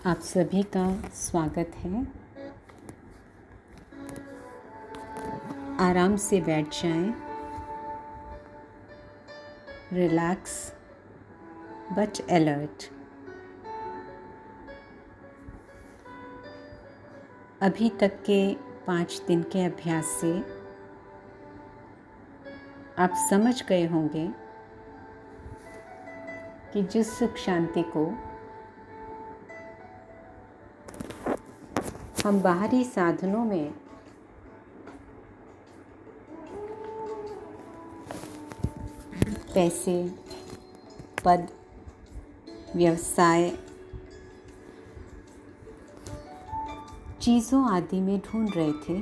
आप सभी का स्वागत है। आराम से बैठ जाएं, रिलैक्स बट अलर्ट। अभी तक के 5 दिन के अभ्यास से आप समझ गए होंगे कि जिस सुख शांति को हम बाहरी साधनों में पैसे, पद, व्यवसाय, चीज़ों आदि में ढूंढ रहे थे,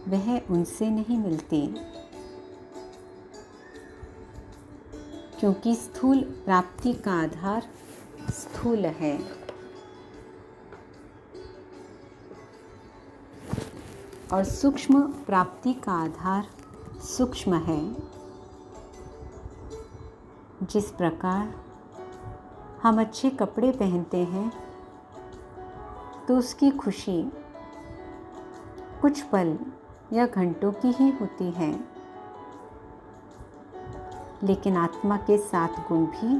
वह उनसे नहीं मिलती, क्योंकि स्थूल प्राप्ति का आधार स्थूल है और सूक्ष्म प्राप्ति का आधार सूक्ष्म है। जिस प्रकार हम अच्छे कपड़े पहनते हैं तो उसकी खुशी कुछ पल या घंटों की ही होती है, लेकिन आत्मा के 7 गुण भी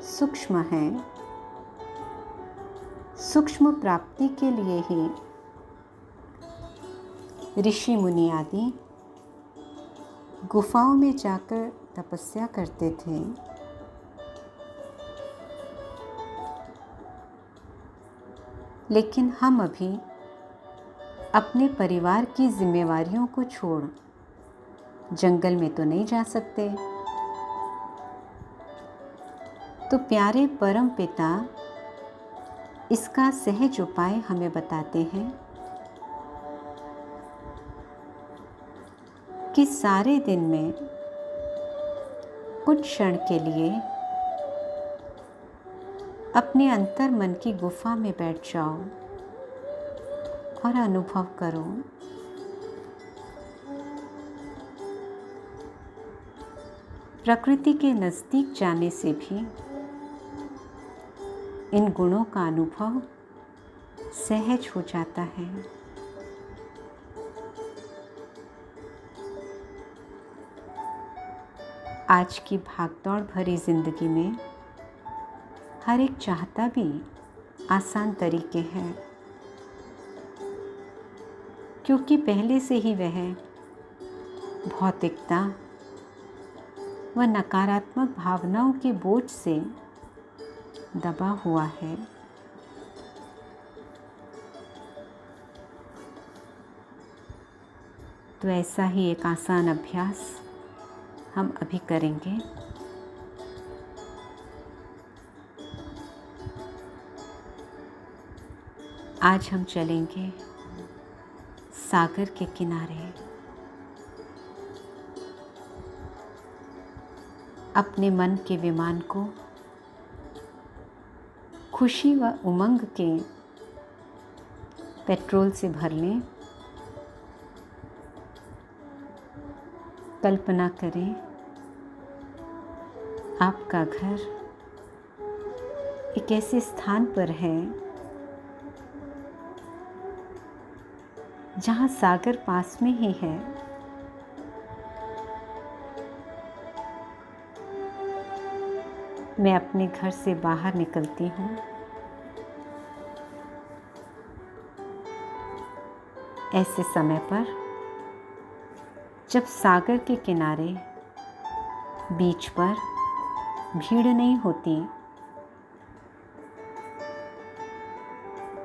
सूक्ष्म हैं। सूक्ष्म प्राप्ति के लिए ही ऋषि मुनि आदि गुफाओं में जाकर तपस्या करते थे। लेकिन हम अभी अपने परिवार की जिम्मेवारियों को छोड़ जंगल में तो नहीं जा सकते। तो प्यारे परम पिता इसका सहज उपाय हमें बताते हैं कि सारे दिन में कुछ क्षण के लिए अपने अंतर मन की गुफा में बैठ जाओ और अनुभव करो प्रकृति के नज़दीक जाने से भी इन गुणों का अनुभव सहज हो जाता है। आज की भागदौड़ भरी जिंदगी में हर एक चाहता भी आसान तरीके हैं, क्योंकि पहले से ही वह भौतिकता व नकारात्मक भावनाओं के बोझ से दबा हुआ है। तो ऐसा ही एक आसान अभ्यास हम अभी करेंगे। आज हम चलेंगे सागर के किनारे। अपने मन के विमान को खुशी व उमंग के पेट्रोल से भर लें। कल्पना करें आपका घर एक ऐसे स्थान पर है जहां सागर पास में ही है। मैं अपने घर से बाहर निकलती हूँ। ऐसे समय पर जब सागर के किनारे बीच पर भीड़ नहीं होती,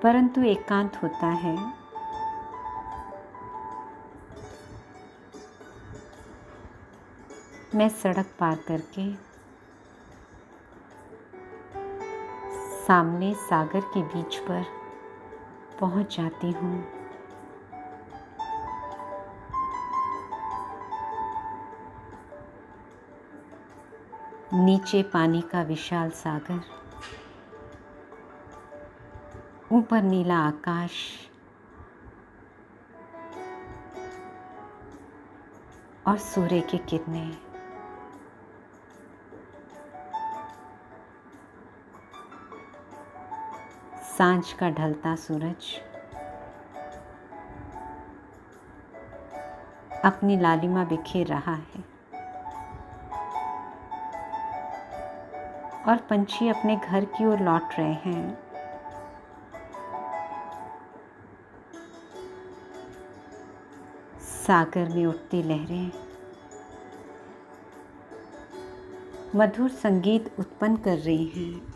परंतु एकांत होता है, मैं सड़क पार करके सामने सागर के बीच पर पहुंच जाती हूँ। नीचे पानी का विशाल सागर, ऊपर नीला आकाश, और सूर्य की किरणें। सांझ का ढलता सूरज अपनी लालिमा बिखेर रहा है और पंछी अपने घर की ओर लौट रहे हैं। सागर में उठती लहरें मधुर संगीत उत्पन्न कर रही हैं।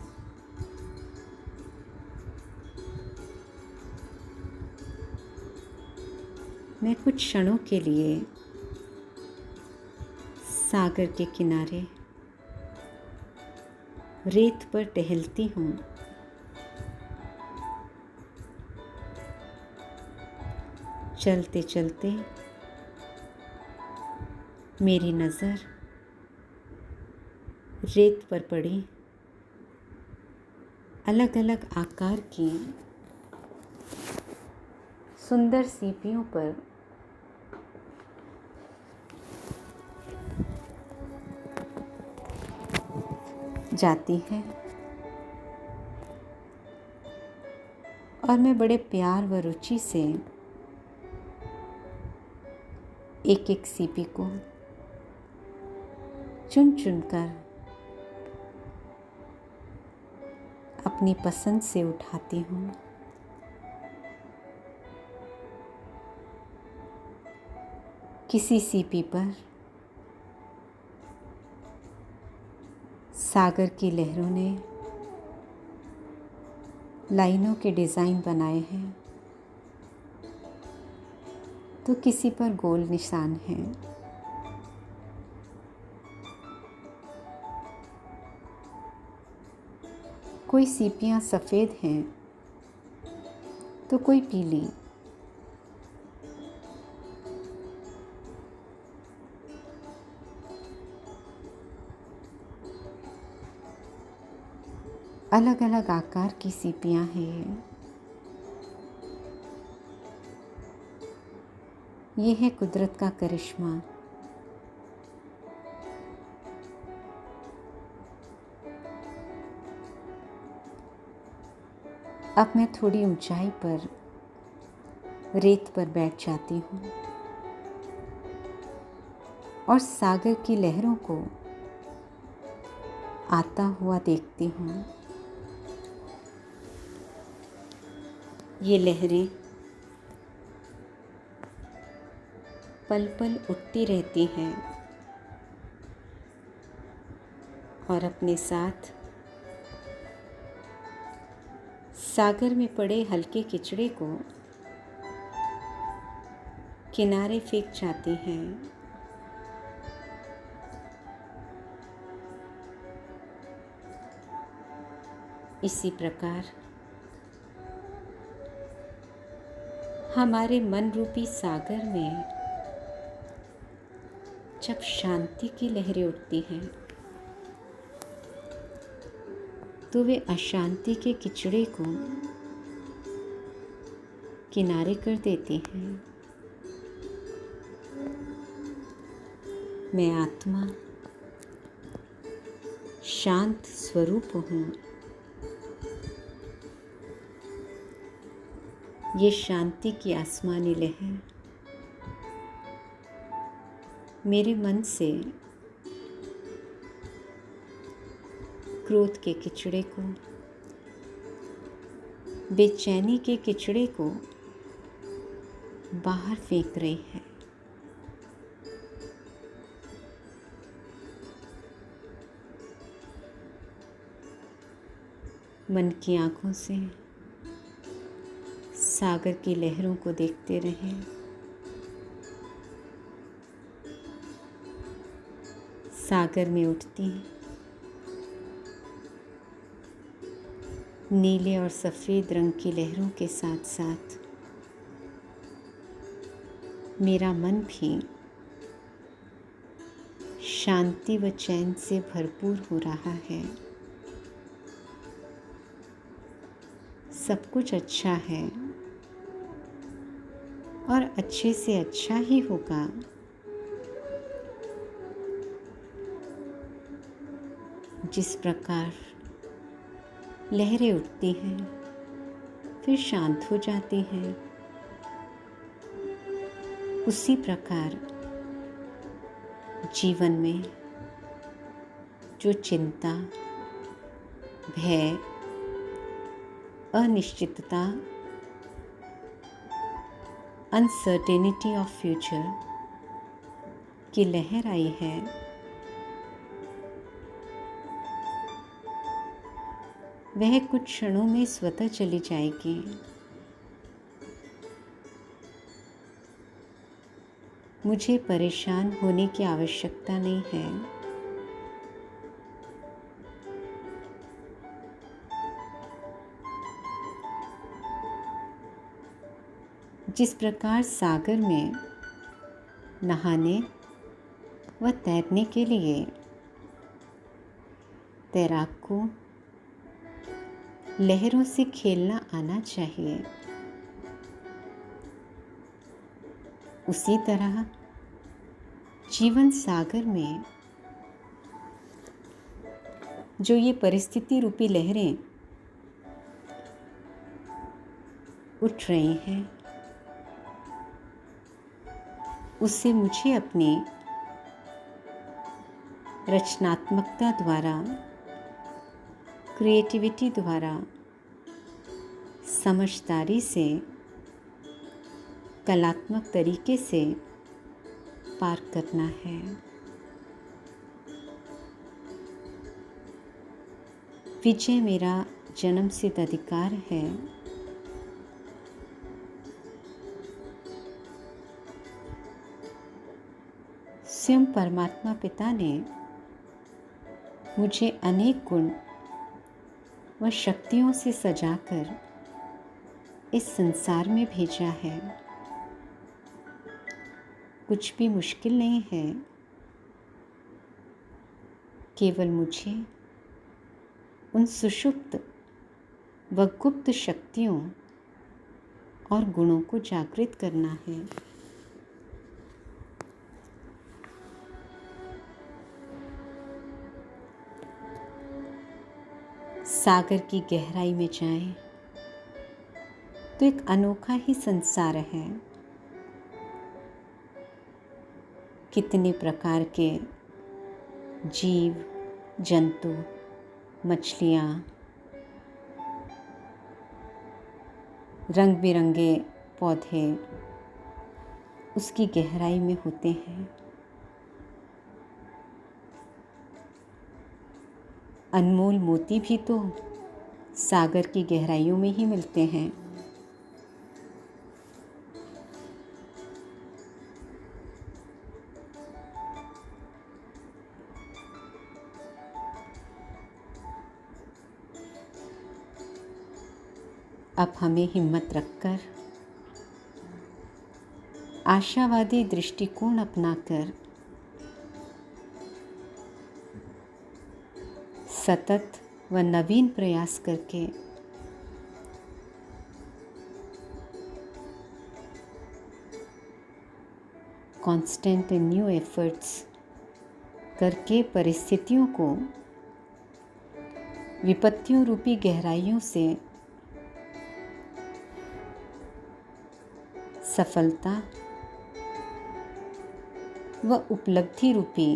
मैं कुछ क्षणों के लिए सागर के किनारे रेत पर टहलती हूँ। चलते चलते मेरी नज़र रेत पर पड़ी अलग अलग आकार की सुंदर सीपियों पर जाती है और मैं बड़े प्यार व रुचि से एक एक सीपी को चुन चुनकर अपनी पसंद से उठाती हूँ। किसी सीपी पर सागर की लहरों ने लाइनों के डिज़ाइन बनाए हैं तो किसी पर गोल निशान हैं। कोई सीपियाँ सफ़ेद हैं तो कोई पीली। अलग अलग आकार की सीपियाँ हैं। ये है कुदरत का करिश्मा। अब मैं थोड़ी ऊंचाई पर रेत पर बैठ जाती हूँ और सागर की लहरों को आता हुआ देखती हूँ। ये लहरें पल पल उठती रहती हैं और अपने साथ सागर में पड़े हल्के किचड़े को किनारे फेंक जाती हैं। इसी प्रकार हमारे मन रूपी सागर में जब शांति की लहरें उठती हैं तो वे अशांति के किचड़े को किनारे कर देती हैं। मैं आत्मा शांत स्वरूप हूँ। ये शांति की आसमानी लहर मेरे मन से क्रोध के किचड़े को, बेचैनी के किचड़े को बाहर फेंक रही है। मन की आंखों से सागर की लहरों को देखते रहें। सागर में उठती नीले और सफ़ेद रंग की लहरों के साथ साथ मेरा मन भी शांति व चैन से भरपूर हो रहा है। सब कुछ अच्छा है और अच्छे से अच्छा ही होगा। जिस प्रकार लहरें उठती हैं फिर शांत हो जाती हैं। उसी प्रकार जीवन में जो चिंता, भय, अनिश्चितता, अनसर्टेनिटी ऑफ फ्यूचर की लहर आई है, वह कुछ क्षणों में स्वतः चली जाएगी। मुझे परेशान होने की आवश्यकता नहीं है। जिस प्रकार सागर में नहाने व तैरने के लिए तैराक को लहरों से खेलना आना चाहिए, उसी तरह जीवन सागर में जो ये परिस्थिति रूपी लहरें उठ रही हैं, उससे मुझे अपनी रचनात्मकता द्वारा, क्रिएटिविटी द्वारा, समझदारी से, कलात्मक तरीके से पार करना है। विजय मेरा जन्मसिद्ध अधिकार है। स्वयं परमात्मा पिता ने मुझे अनेक गुण व शक्तियों से सजाकर इस संसार में भेजा है। कुछ भी मुश्किल नहीं है, केवल मुझे उन सुषुप्त व गुप्त शक्तियों और गुणों को जागृत करना है। सागर की गहराई में जाएं तो एक अनोखा ही संसार है। कितने प्रकार के जीव, जंतु, मछलियाँ, रंग बिरंगे पौधे उसकी गहराई में होते हैं। अनमोल मोती भी तो सागर की गहराइयों में ही मिलते हैं। अब हमें हिम्मत रखकर आशावादी दृष्टिकोण अपनाकर सतत व नवीन प्रयास करके कांस्टेंट एंड न्यू एफर्ट्स करके परिस्थितियों को विपत्तियों रूपी गहराइयों से सफलता व उपलब्धि रूपी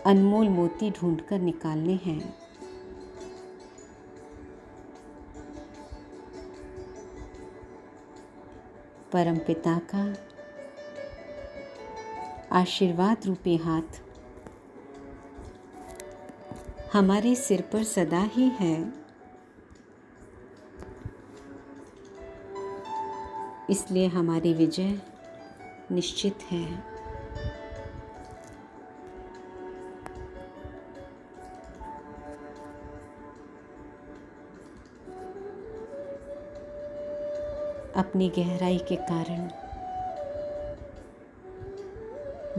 अनमोल मोती ढूंढकर निकालने हैं। परमपिता का आशीर्वाद रूपी हाथ हमारे सिर पर सदा ही है। इसलिए हमारी विजय निश्चित है। अपनी गहराई के कारण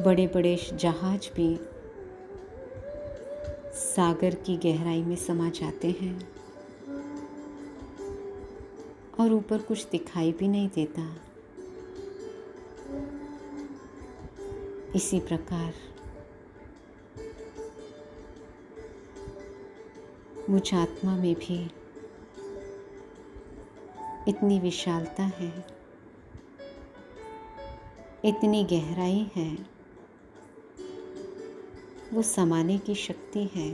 बड़े बड़े जहाज भी सागर की गहराई में समा जाते हैं और ऊपर कुछ दिखाई भी नहीं देता। इसी प्रकार मुझ आत्मा में भी इतनी विशालता है, इतनी गहराई है, वो समाने की शक्ति है,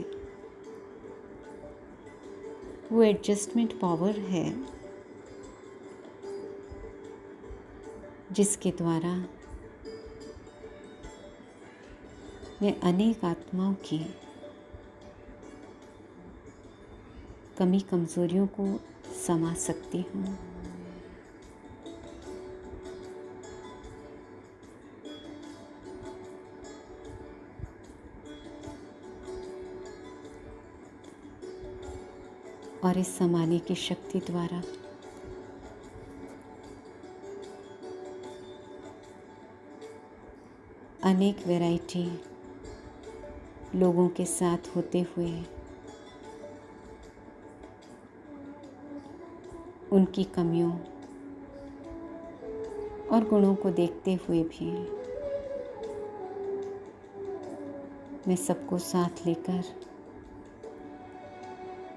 वो एडजस्टमेंट पावर है, जिसके द्वारा मैं अनेक आत्माओं की कमी कमज़ोरियों को समा सकती हूँ। और इस समाने की शक्ति द्वारा अनेक वैरायटी लोगों के साथ होते हुए उनकी कमियों और गुणों को देखते हुए भी मैं सबको साथ लेकर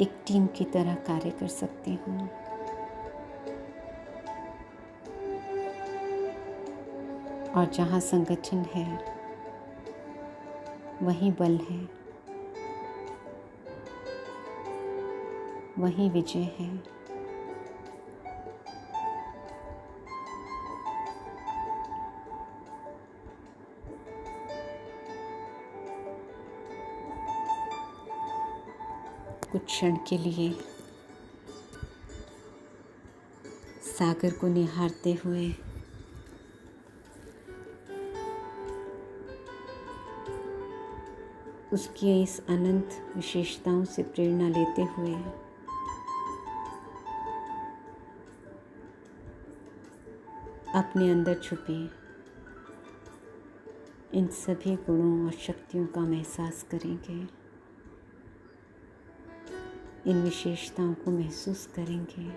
एक टीम की तरह कार्य कर सकती हूँ। और जहाँ संगठन है वहीं बल है, वहीं विजय है। कुछ क्षण के लिए सागर को निहारते हुए उसकी इस अनंत विशेषताओं से प्रेरणा लेते हुए अपने अंदर छुपी इन सभी गुणों और शक्तियों का हम एहसास करेंगे, इन विशेषताओं को महसूस करेंगे।